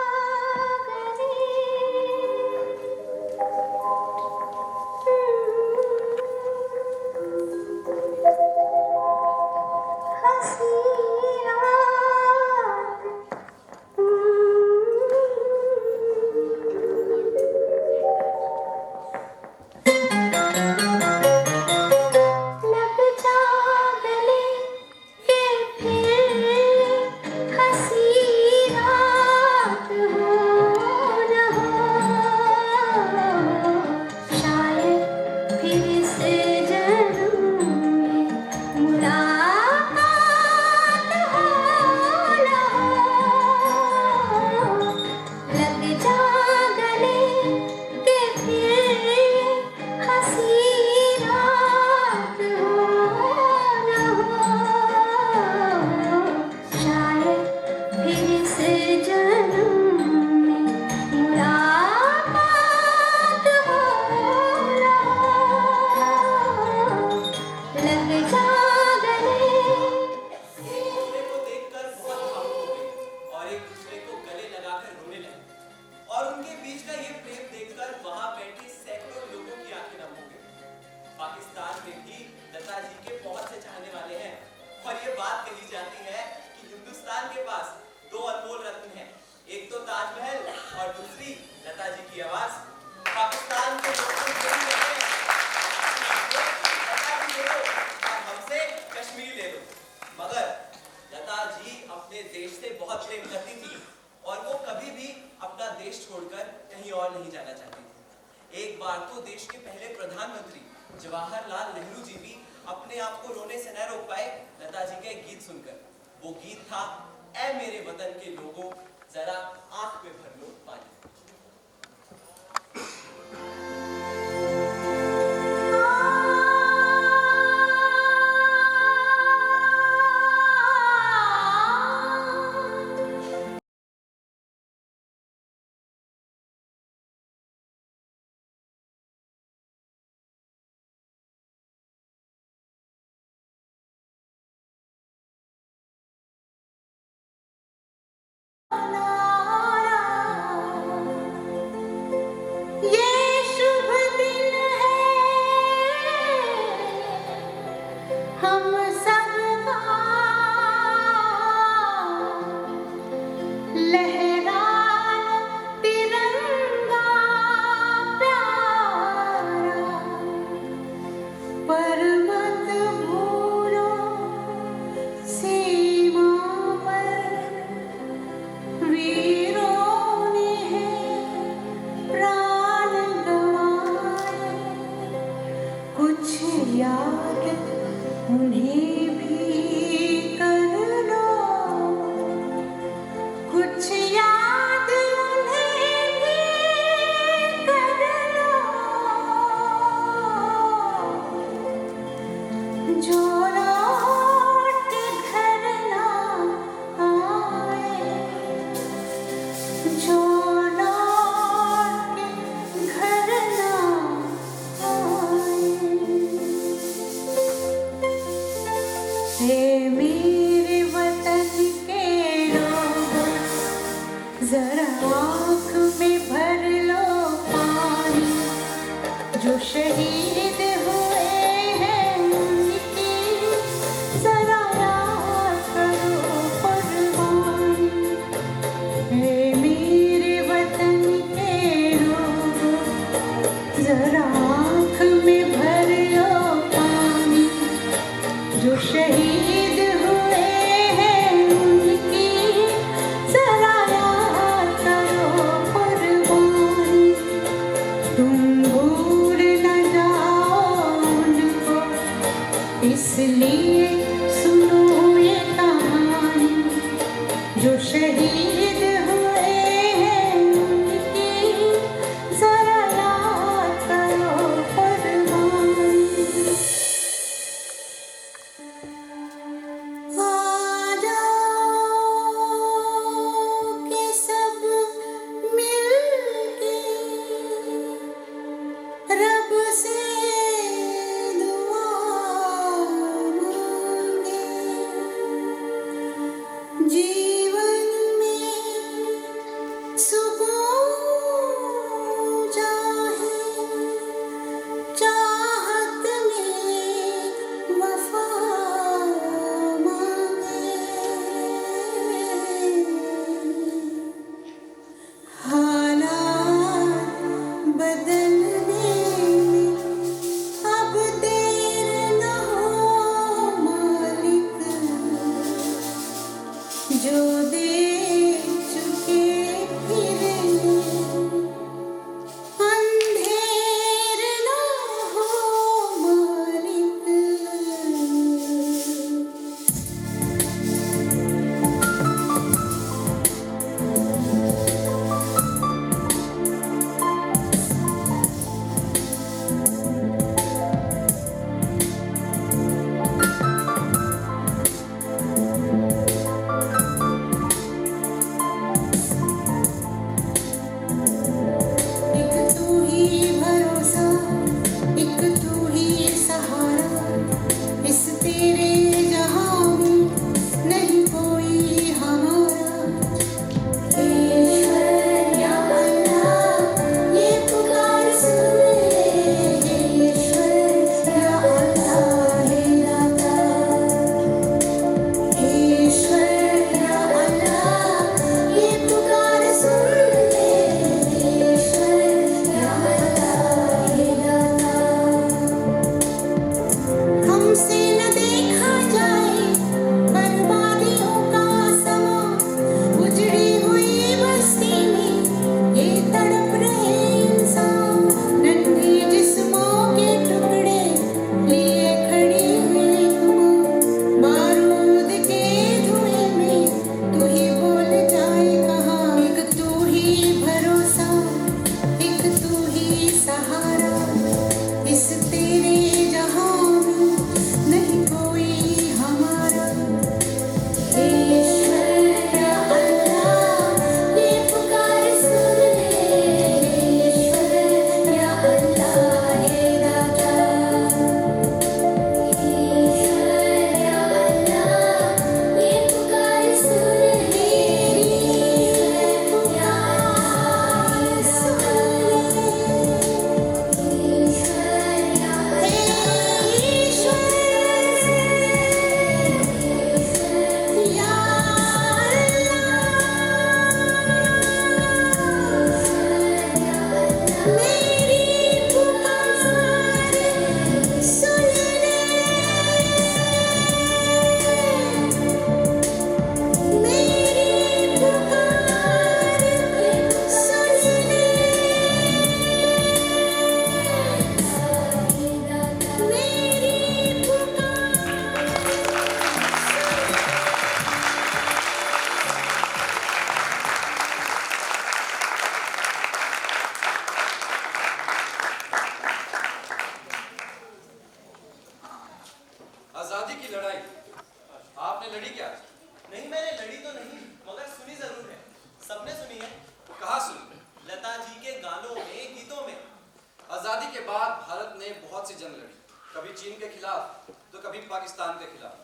सुनकर वहां बैठे सैकड़ों लोगों की आंखें नम हो गई। पाकिस्तान में भी लता जी के बहुत से चाहने वाले हैं और ये बात कही जाती है कि हिंदुस्तान के पास दो अनमोल रत्न हैं, एक तो ताजमहल और दूसरी लता जी की आवाज। पाकिस्तान के लोग तो यही कहते हैं, लता जी ले लो और हमसे कश्मीर ले लो। मगर लता जी अपने देश से बहुत प्रेम करती थी और वो कभी भी अपना देश छोड़कर कहीं और नहीं जाना चाहती थी। एक बार तो देश के पहले प्रधानमंत्री जवाहरलाल नेहरू जी भी अपने आप को रोने से न रोक पाए लता जी का एक गीत सुनकर। वो गीत था, ऐ मेरे वतन के लोगों जरा आंख में भर लो पानी। ये शुभ दिन है हम सबका, लहराए तिरंगा प्यारा, पर मत भूलो सीमा पर वीरों ने प्राण गंवाए, कुछ याद उन्हें भी कर लो, कुछ याद उन्हें भी कर लो, जो लौट घर ना आए, जो लौट घर ना आए। हे मेरे वतन के लोगों, जरा आँख में भर लो पानी, जो शहीद हुए हैं उनकी जरा याद करो कुर्बानी। हे मेरे वतन के लोगों, जरा आँख में भर लो पानी, जो शहीद हुए हैं उनकी जरा याद करो कुर्बानी। तुम भूल न जाओ उनको, इसलिए सुनो ये कहानी, जो शहीद हुए हैं उनकी जरा याद करो कुर्बानी। आ जाओ कि सब मिलके रब से दुआ मांगे, जीवन में लड़ाई? आपने लड़ी क्या? नहीं, मैंने लड़ी तो नहीं, मगर सुनी जरूर है। सबने सुनी है। कहाँ सुनी? लता जी के गानों में, गीतों में। आजादी के बाद भारत ने बहुत सी जंग लड़ी, कभी चीन के खिलाफ तो कभी पाकिस्तान के खिलाफ।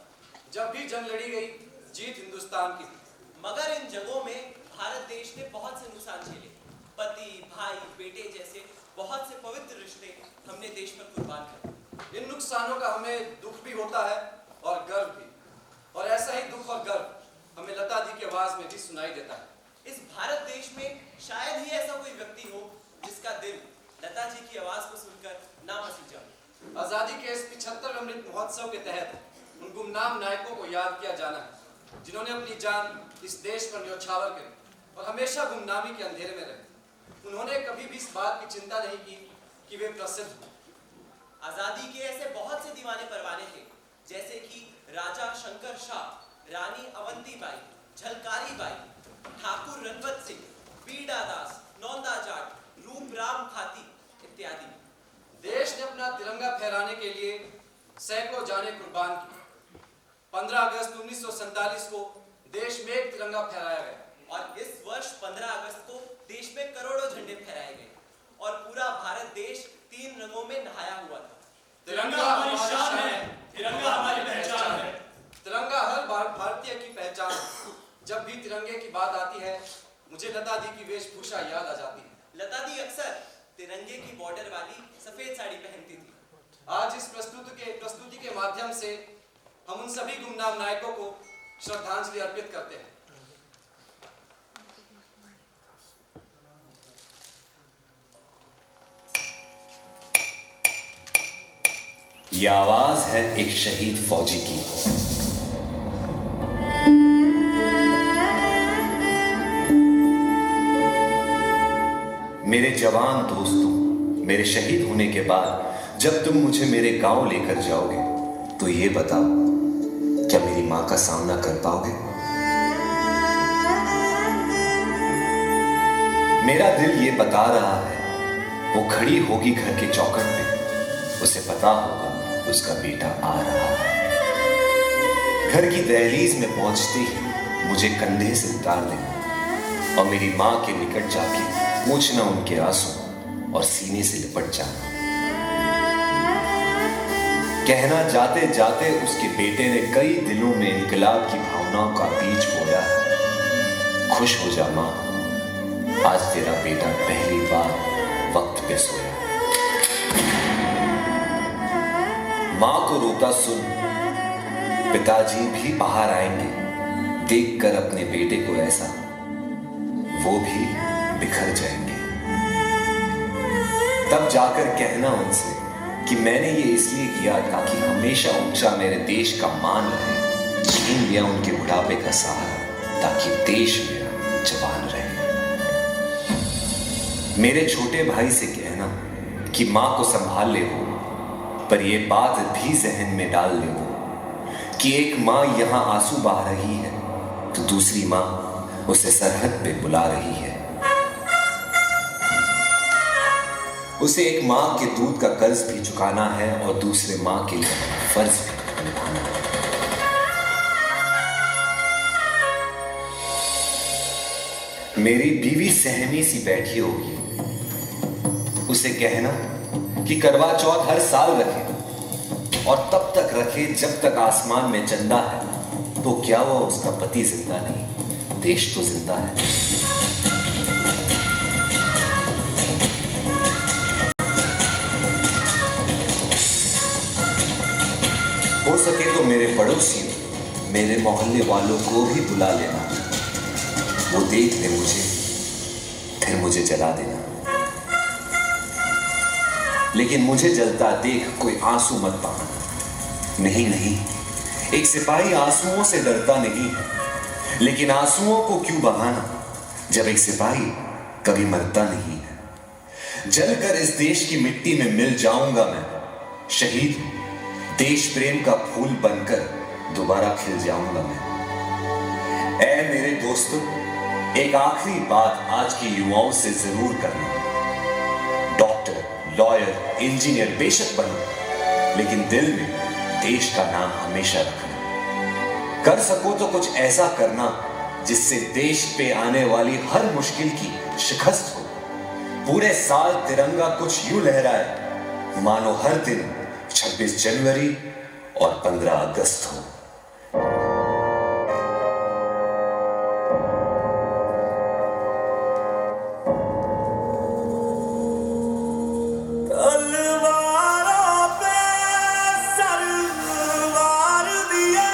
जब भी जंग लड़ी गई, जीत हिंदुस्तान की थी। मगर इन जगहों में भारत देश ने बहुत से नुकसान झेले। पति, भाई, बेटे जैसे बहुत से पवित्र रिश्ते हमने देश पर कुर्बान कर। इन नुकसानों का हमें दुख भी होता है और गर्व भी, और ऐसा ही दुख और गर्व हमें लता जी की आवाज में भी सुनाई देता है। इस भारत देश में शायद ही ऐसा कोई व्यक्ति हो जिसका दिल लता जी की आवाज को सुनकर ना मसीह जाए। आजादी के इस 75वें अमृत महोत्सव के तहत उन गुमनाम नायकों को याद किया जाना है, जिन्होंने अपनी जान इस देश पर न्यौछावर करी और हमेशा गुमनामी के अंधेरे में रहे। उन्होंने कभी भी इस बात की चिंता नहीं की कि वे प्रसिद्ध हों। आजादी के ऐसे बहुत से दीवाने परवाने थे, जैसे कि राजा शंकर शाह, रानी अवंती बाई, झलकारी बाई, ठाकुर रणवत सिंह, बीडा दास, नौंदा जाट, रूपराम खाती इत्यादि। देश ने अपना तिरंगा फहराने के लिए सैकड़ों जानें कुर्बान की। 15 अगस्त 1947 को देश में एक तिरंगा फहराया गया और इस वर्ष 15 अगस्त को देश में करोड़ों झंडे फहराए गए और पूरा भारत देश 3 रंगों में नहाया हुआ था। तिरंगा हमारी शान है, तिरंगा हमारी पहचान है। तिरंगा हर भारतीय की पहचान है। जब भी तिरंगे की बात आती है, मुझे लता दी की वेशभूषा याद आ जाती है। लता दी अक्सर तिरंगे की बॉर्डर वाली सफेद साड़ी पहनती थी। आज इस प्रस्तुति के माध्यम से हम उन सभी गुमनाम नायकों को श्रद्धांजलि अर्पित करते हैं। ये आवाज है एक शहीद फौजी की। मेरे जवान दोस्तों, मेरे शहीद होने के बाद जब तुम मुझे मेरे गांव लेकर जाओगे तो ये बताओ, क्या मेरी मां का सामना कर पाओगे? मेरा दिल ये बता रहा है, वो खड़ी होगी घर के चौखट पे, उसे पता होगा उसका बेटा आ रहा है। घर की दहलीज में पहुंचते ही मुझे कंधे से उतार देना और मेरी मां के निकट जाके पोंछना उनके आंसू और सीने से लिपट जाना। कहना जाते जाते उसके बेटे ने कई दिलों में इनकलाब की भावनाओं का बीज बोया है। खुश हो जा मां, आज तेरा बेटा पहली बार वक्त पे सोया। मां को रोता सुन पिताजी भी बाहर आएंगे, देखकर अपने बेटे को ऐसा वो भी बिखर जाएंगे। तब जाकर कहना उनसे कि मैंने ये इसलिए किया ताकि हमेशा ऊंचा मेरे देश का मान रहे। छीन लिया उनके बुढ़ापे का सहारा ताकि देश मेरा जवान रहे। मेरे छोटे भाई से कहना कि मां को संभाल ले वो, पर ये बात भी जहन में डाल ले वो कि एक मां यहां आंसू बहा रही है तो दूसरी मां उसे सरहद पे बुला रही है। उसे एक मां के दूध का कर्ज भी चुकाना है और दूसरे मां के लिए फर्ज भी निभाना है। मेरी बीवी सहमी सी बैठी होगी, उसे कहना कि करवा चौथ हर साल रखे और तब तक रखे जब तक आसमान में चंदा है। तो क्या हुआ उसका पति जिंदा नहीं, देश तो जिंदा है। हो सके तो मेरे पड़ोसियों, मेरे मोहल्ले वालों को भी बुला लेना, वो देख ले मुझे फिर मुझे जला देना। लेकिन मुझे जलता देख कोई आंसू मत बहाना। नहीं नहीं, एक सिपाही आंसुओं से डरता नहीं है, लेकिन आंसुओं को क्यों बहाना जब एक सिपाही कभी मरता नहीं है। जलकर इस देश की मिट्टी में मिल जाऊंगा मैं, शहीद देश प्रेम का फूल बनकर दोबारा खिल जाऊंगा मैं। ऐ मेरे दोस्तों, एक आखिरी बात आज के युवाओं से जरूर करना। डॉक्टर, लॉयर, इंजीनियर बेशक बनो, लेकिन दिल में देश का नाम हमेशा रखना। कर सको तो कुछ ऐसा करना जिससे देश पे आने वाली हर मुश्किल की शिकस्त हो। पूरे साल तिरंगा कुछ यूं लहराए मानो हर दिन 26 जनवरी और 15 अगस्त हो। तलवारों पे सलवार दिए,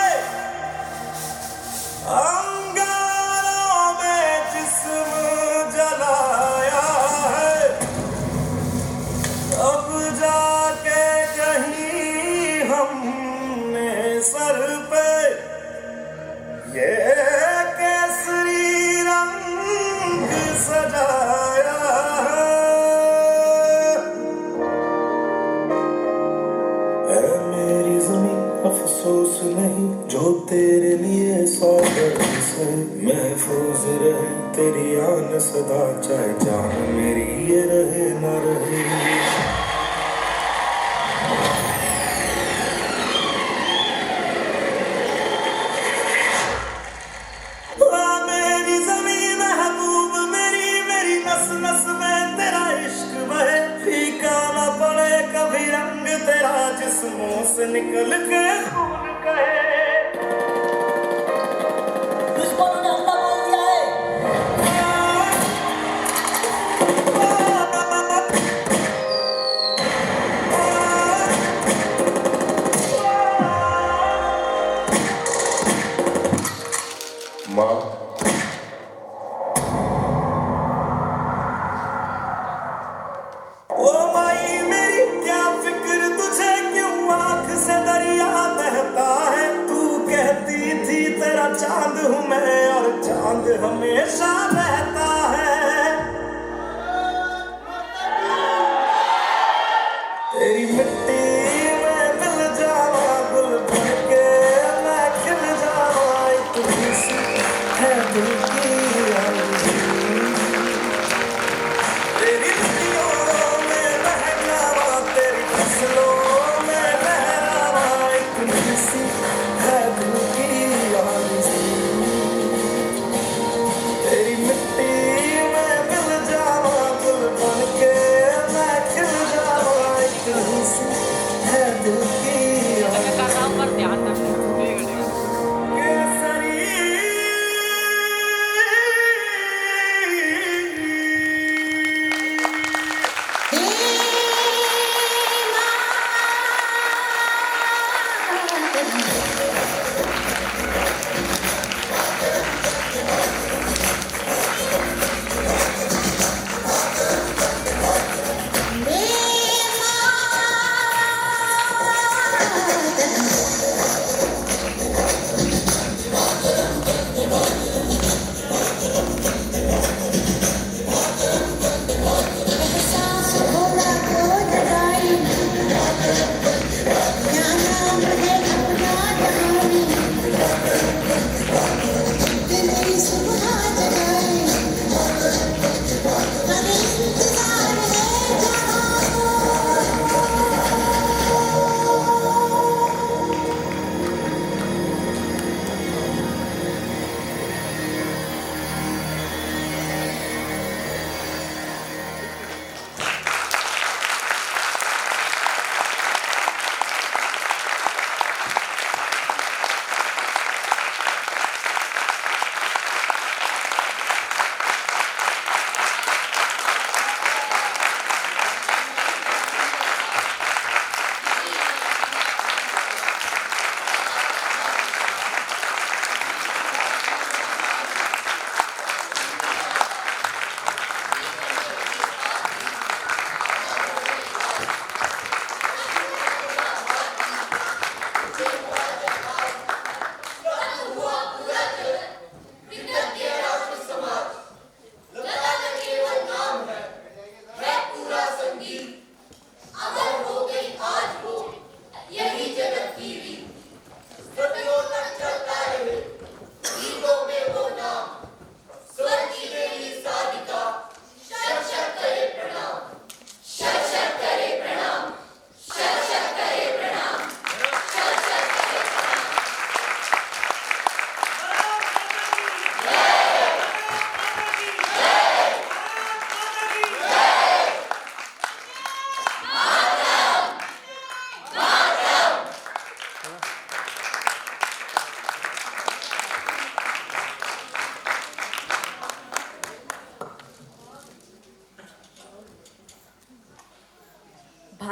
अंगारों में जिस्म जलाया है, अब जाके कहीं हमने सर पे ये केसरी रंग सजाया है। ऐ मेरी ज़मीं अफसोस नहीं जो तेरे लिए सौ दर्द से महफूज रहे तेरी आन सदा, चाहे जान मेरी ये रहे न रहे। मेरी ज़मीन महबूब मेरी, मेरी नस नस में तेरा इश्क बहे, फीका न पड़े कभी रंग तेरा जिस्मों से निकल के खून कहे। दुश्मनों ने हमला बोल दिया है। माँ, ओ माई मेरी क्या फिक्र तुझे, क्यों आँख से दरिया बहता है। तू कहती थी तेरा चांद हूँ मैं और चांद हमेशा रहता है। तेरी मिट्टी में मिल जावा गुल बन के मैं खिल जावा, इतनी सी है दिल की आरज़ू। तेरी नदियों में बह जावा, तेरी फसलों में लहरावा, इतनी सी है दिल की आरज़ू। तेरी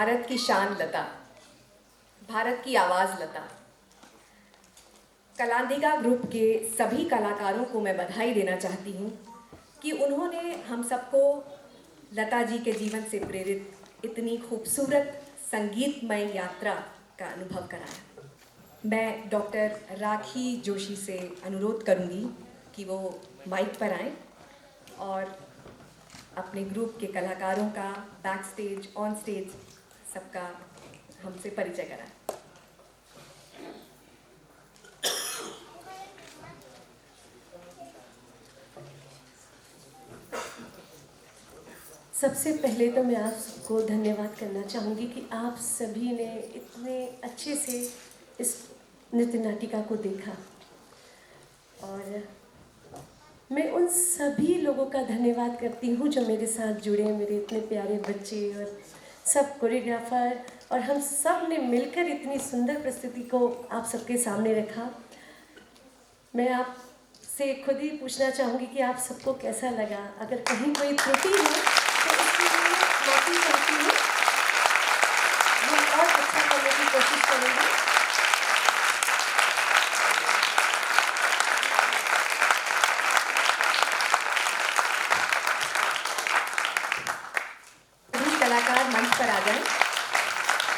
भारत की शान लता, भारत की आवाज़ लता। कलांदिगा ग्रुप के सभी कलाकारों को मैं बधाई देना चाहती हूँ कि उन्होंने हम सबको लता जी के जीवन से प्रेरित इतनी खूबसूरत संगीतमय यात्रा का अनुभव कराया। मैं डॉक्टर राखी जोशी से अनुरोध करूँगी कि वो माइक पर आएं और अपने ग्रुप के कलाकारों का बैक स्टेज, ऑन स्टेज सबका हमसे परिचय कराएं। सबसे पहले तो मैं आप सबको धन्यवाद करना चाहूँगी कि आप सभी ने इतने अच्छे से इस नृत्य नाटिका को देखा, और मैं उन सभी लोगों का धन्यवाद करती हूँ जो मेरे साथ जुड़े, मेरे इतने प्यारे बच्चे और सब कोरियोग्राफर, और हम सब ने मिलकर इतनी सुंदर प्रस्तुति को आप सबके सामने रखा। मैं आपसे खुद ही पूछना चाहूँगी कि आप सबको कैसा लगा। अगर कहीं कोई त्रुटि हो तो उसके लिए माफ़ी चाहती हूँ, हम और अच्छा करने की कोशिश करेंगे। सभी कलाकार मंच पर आ जाएं।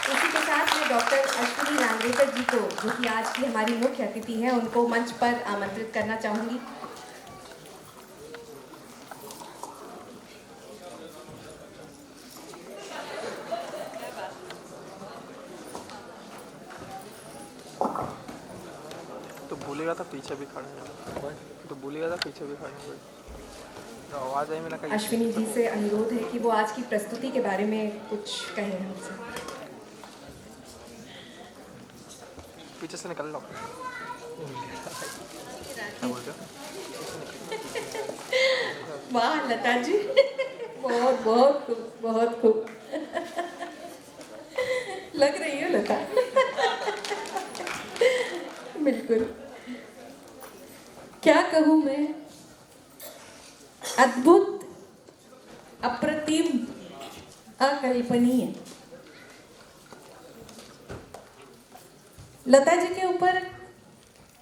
इसी के साथ मैं डॉक्टर अश्विनी रांगरेकर जी को, जो कि आज की हमारी मुख्य अतिथि हैं, उनको मंच पर आमंत्रित करना चाहूँगी। तो भूलेगा था पीछे भी खड़े हैं, तो भूलेगा था पीछे भी खड़े हैं, तो आवाज़ आई मैंने कहा। अश्विनी जी से अनुरोध है कि वो आज की प्रस्तुति के बारे में कुछ कहें हमसे। पीछे से निकल लो। क्या बोलते हो? वाह लता जी, बहुत बहुत खूब, बहुत खूब लग रही है लता। बिल्कुल, क्या कहूँ मैं, अद्भुत, अप्रतिम, अकल्पनीय। लता जी के ऊपर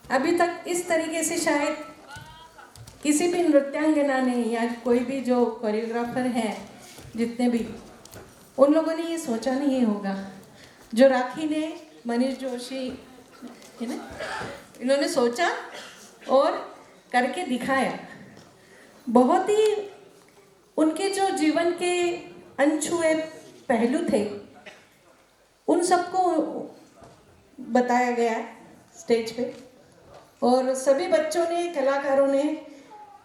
अभी तक इस तरीके से शायद किसी भी नृत्यांगना ने या कोई भी जो कोरियोग्राफर हैं, जितने भी, उन लोगों ने ये सोचा नहीं होगा। जो राखी ने, मनीष जोशी है ना, इन्होंने सोचा और करके दिखाया। बहुत ही उनके जो जीवन के अनछुए पहलू थे, उन सबको बताया गया स्टेज पे, और सभी बच्चों ने, कलाकारों ने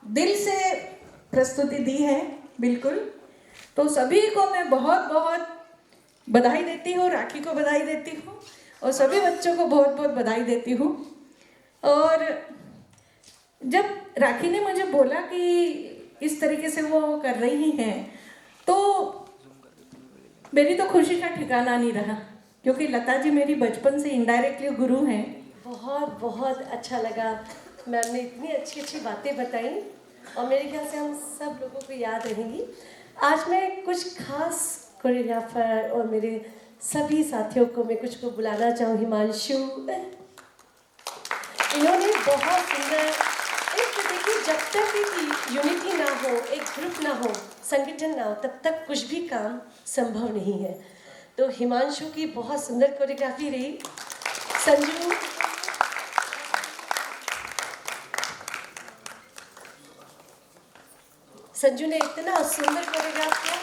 दिल से प्रस्तुति दी है। बिल्कुल, तो सभी को मैं बहुत बहुत बधाई देती हूँ, राखी को बधाई देती हूँ और सभी बच्चों को बहुत बहुत बधाई देती हूँ। और जब राखी ने मुझे बोला कि इस तरीके से वो कर रही हैं, तो मेरी तो खुशी का ठिकाना नहीं रहा, क्योंकि लता जी मेरी बचपन से इनडायरेक्टली गुरु हैं। बहुत बहुत अच्छा लगा, मैम ने इतनी अच्छी अच्छी बातें बताई और मेरे ख्याल से हम सब लोगों को याद रहेंगी। आज मैं कुछ खास कोरियोग्राफर और मेरे सभी साथियों को मैं कुछ को बुलाना चाहूँ। हिमांशु, इन्होंने बहुत सुंदर, एक देखिए, जब तक एक यूनिटी ना हो, एक ग्रुप ना हो, संगठन ना हो, तब तक कुछ भी काम संभव नहीं है। तो हिमांशु की बहुत सुंदर कोरियोग्राफी रही। संजू ने इतना सुंदर कोरियोग्राफ किया,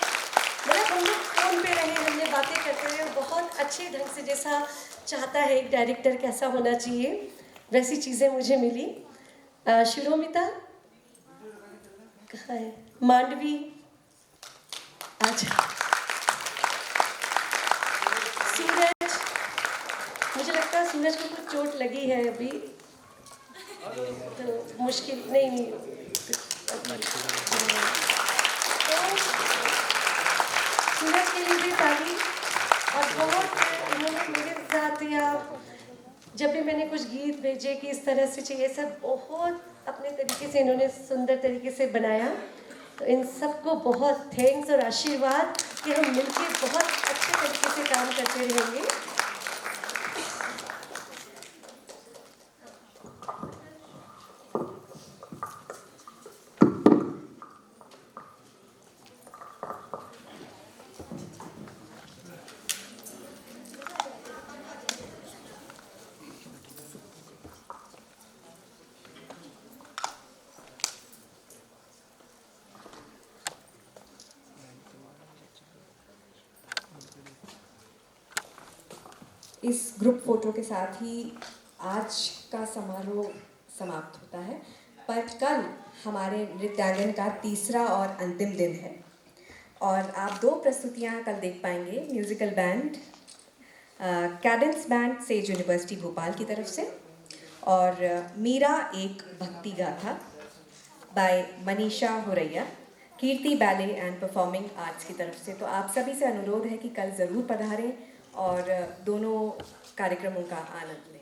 मतलब हम लोग फोन पे रहे, हमने बातें करते रहे, बहुत अच्छे ढंग से, जैसा चाहता है एक डायरेक्टर कैसा होना चाहिए, वैसी चीज़ें मुझे मिली। शिरोमिता कहाँ है? मांडवी, अच्छा, सूरज, मुझे लगता है सूरज को कुछ चोट लगी है अभी, तो मुश्किल नहीं सूरज के लिए भी ताली। और बहुत उन्होंने मेरे साथ, या जब भी मैंने कुछ गीत भेजे कि इस तरह से चाहिए, सब बहुत अपने तरीके से इन्होंने सुंदर तरीके से बनाया। तो इन सबको बहुत थैंक्स और आशीर्वाद। कि हम मिलकर बहुत अच्छे तरीके से काम करते रहेंगे। इस ग्रुप फोटो के साथ ही आज का समारोह समाप्त होता है, पर कल हमारे नृत्यांगन का तीसरा और अंतिम दिन है और आप 2 प्रस्तुतियां कल देख पाएंगे। Musical band cadence band Sage university Bhopal की तरफ से और मीरा एक भक्ति गाथा by Manisha Huraiya, Kirti ballet and performing arts की तरफ से। तो आप सभी से अनुरोध है कि कल ज़रूर पधारें और दोनों कार्यक्रमों का आनंद लें।